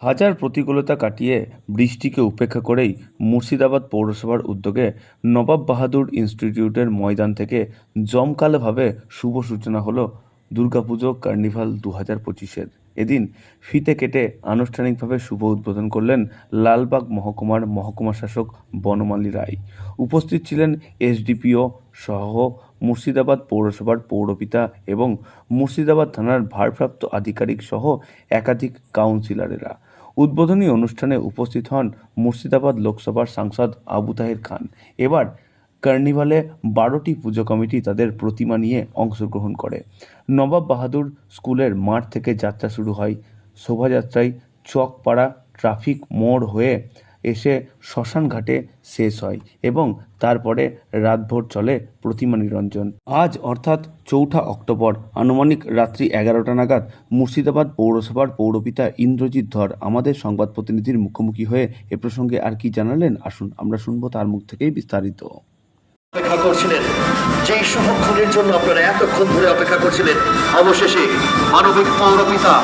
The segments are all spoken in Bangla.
হাজার প্রতিকূলতা কাটিয়ে বৃষ্টিকে উপেক্ষা করেই মুর্শিদাবাদ পৌরসভার উদ্যোগে নবাব বাহাদুর ইনস্টিটিউটের ময়দান থেকে জমকালোভাবে শুভ সূচনা হলো দুর্গাপুজো কার্নিভাল 2025-এর। এদিন ফিতে কেটে আনুষ্ঠানিকভাবে শুভ উদ্বোধন করলেন লালবাগ মহকুমার মহকুমা শাসক বনমালী রায়। উপস্থিত ছিলেন এসডিপিও সহ মুর্শিদাবাদ পৌরসভার পৌরপিতা এবং মুর্শিদাবাদ থানার ভারপ্রাপ্ত আধিকারিক সহ একাধিক কাউন্সিলরেরা। উদ্বোধনী অনুষ্ঠানে উপস্থিত হন মুর্শিদাবাদ লোকসভার সাংসদ আবু তাহের খান। এবার কার্নিভালে 12টি পুজো কমিটি তাদের প্রতিমা নিয়ে অংশগ্রহণ করে। নবাব বাহাদুর স্কুলের মাঠ থেকে যাত্রা শুরু হয়। শোভাযাত্রায় চকপাড়া ট্রাফিক মোড় হয়ে এসে শ্মশান ঘাটে শেষ হয় এবং তারপরে রাতভর চলে প্রতিমা নিরঞ্জন। আজ অর্থাৎ 4 অক্টোবর আনুমানিক রাত্রি 11টা নাগাদ মুর্শিদাবাদ পৌরসভার পৌরপিতা ইন্দ্রজিৎ ধর আমাদের সংবাদ প্রতিনিধির মুখোমুখি হয়ে এ প্রসঙ্গে আর কি জানালেন, আসুন আমরা শুনবো তার মুখ থেকেই বিস্তারিত। অপেক্ষা করছিলেন, যেই শুভক্ষণের জন্য আপনারা এতক্ষণ ধরে অপেক্ষা করছিলেন, অবশেষে মানবিক পৌরপিতা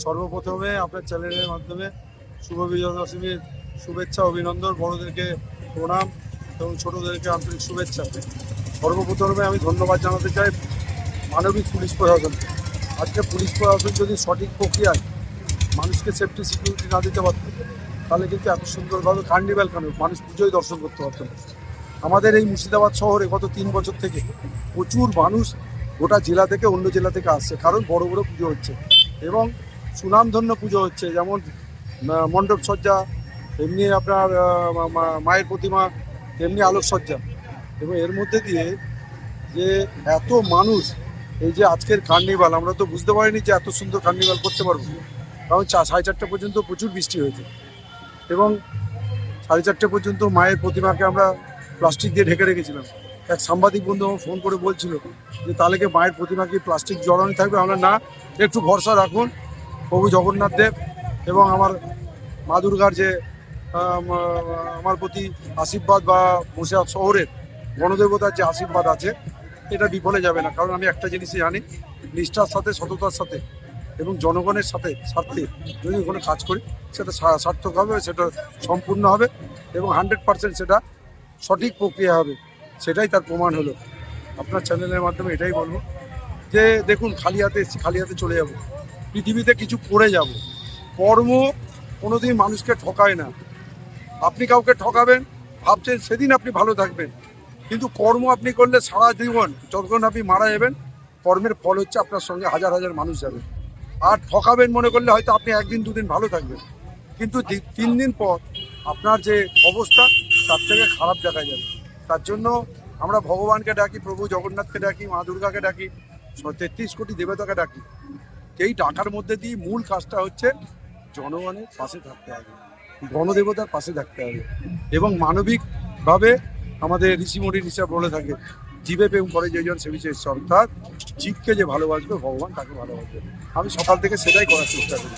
সর্বপ্রথমে আপনার চ্যানেলের মাধ্যমে শুভ বিজয়া দশমীর শুভেচ্ছা অভিনন্দন, বড়দেরকে প্রণাম এবং ছোটদেরকে আন্তরিক শুভেচ্ছা। সর্বপ্রথমে আমি ধন্যবাদ জানাতে চাই মানবিক পুলিশ প্রশাসনকে। আজকে পুলিশ প্রশাসন যদি সঠিক প্রক্রিয়ায় মানুষকে সেফটি সিকিউরিটি না দিতে পারত, তাহলে কিন্তু এত সুন্দরভাবে কার্নিভাল কেন মানুষ পুজোয় দর্শন করতে পারত না। আমাদের এই মুর্শিদাবাদ শহরে গত 3 বছর থেকে প্রচুর মানুষ গোটা জেলা থেকে অন্য জেলা থেকে আসছে, কারণ বড় বড় পুজো হচ্ছে এবং সুনামধন্য পুজো হচ্ছে, যেমন মণ্ডপ সজ্জা, এমনি আপনার মায়ের প্রতিমা, তেমনি আলোকসজ্জা। এবং এর মধ্যে দিয়ে যে এত মানুষ, এই যে আজকের কার্নিভাল, আমরা তো বুঝতে পারিনি যে এত সুন্দর কার্নিভাল করতে পারবো, কারণ 4:30 পর্যন্ত প্রচুর বৃষ্টি হয়েছে এবং 4:30 পর্যন্ত মায়ের প্রতিমাকে আমরা প্লাস্টিক দিয়ে ঢেকে রেখেছিলাম। এক সাংবাদিক বন্ধু আমার ফোন করে বলছিল যে তাহলে কি মায়ের প্রতিমাকে প্লাস্টিক জড়ানো থাকবে? আমরা না, একটু ভরসা রাখুন প্রভু জগন্নাথ দেব এবং আমার মা দুর্গার যে আমার প্রতি আশীর্বাদ বা মুর্শিদাবাদ শহরের গণদেবতার যে আশীর্বাদ আছে, এটা বিফলে যাবে না। কারণ আমি একটা জিনিসই জানি, নিষ্ঠার সাথে, সততার সাথে এবং জনগণের সাথে স্বার্থে যদি কোনো কাজ করি, সেটা সার্থক হবে, সেটা সম্পূর্ণ হবে এবং 100% সেটা সঠিক প্রক্রিয়া হবে। সেটাই তার প্রমাণ হলো। আপনার চ্যানেলের মাধ্যমে এটাই বলবো যে দেখুন, খালি হাতে এসেছি, খালি হাতে চলে যাব। পৃথিবীতে কিছু করে যাব। কর্ম কোনোদিন মানুষকে ঠকায় না। আপনি কাউকে ঠকাবেন ভাবছেন সেদিন আপনি ভালো থাকবেন, কিন্তু কর্ম আপনি করলে সারা জীবন যতক্ষণ আপনি মারা যাবেন, কর্মের ফল হচ্ছে আপনার সঙ্গে হাজার হাজার মানুষ যাবে। আর ঠকাবেন মনে করলে হয়তো আপনি 1 দিন 2 দিন ভালো থাকবেন, কিন্তু 3 দিন পর আপনার যে অবস্থা তার থেকে খারাপ দেখা যাবে। তার জন্য আমরা ভগবানকে ডাকি, প্রভু জগন্নাথকে ডাকি, মা দুর্গাকে ডাকি, 33 কোটি দেবতাকে ডাকি। এই ডাকার মধ্যে দিয়ে মূল কাজটা হচ্ছে জনগণের পাশে থাকতে হবে, গণদেবতার পাশে থাকতে হবে এবং মানবিকভাবে আমাদের ঋষিমণি ঋষা বলে থাকে, জীবে প্রেম করে যেজন সে বিশেষ, অর্থাৎ জীবকে যে ভালোবাসবে ভগবান তাকে ভালোবাসবে। আমি সকাল থেকে সেটাই করার চেষ্টা করি।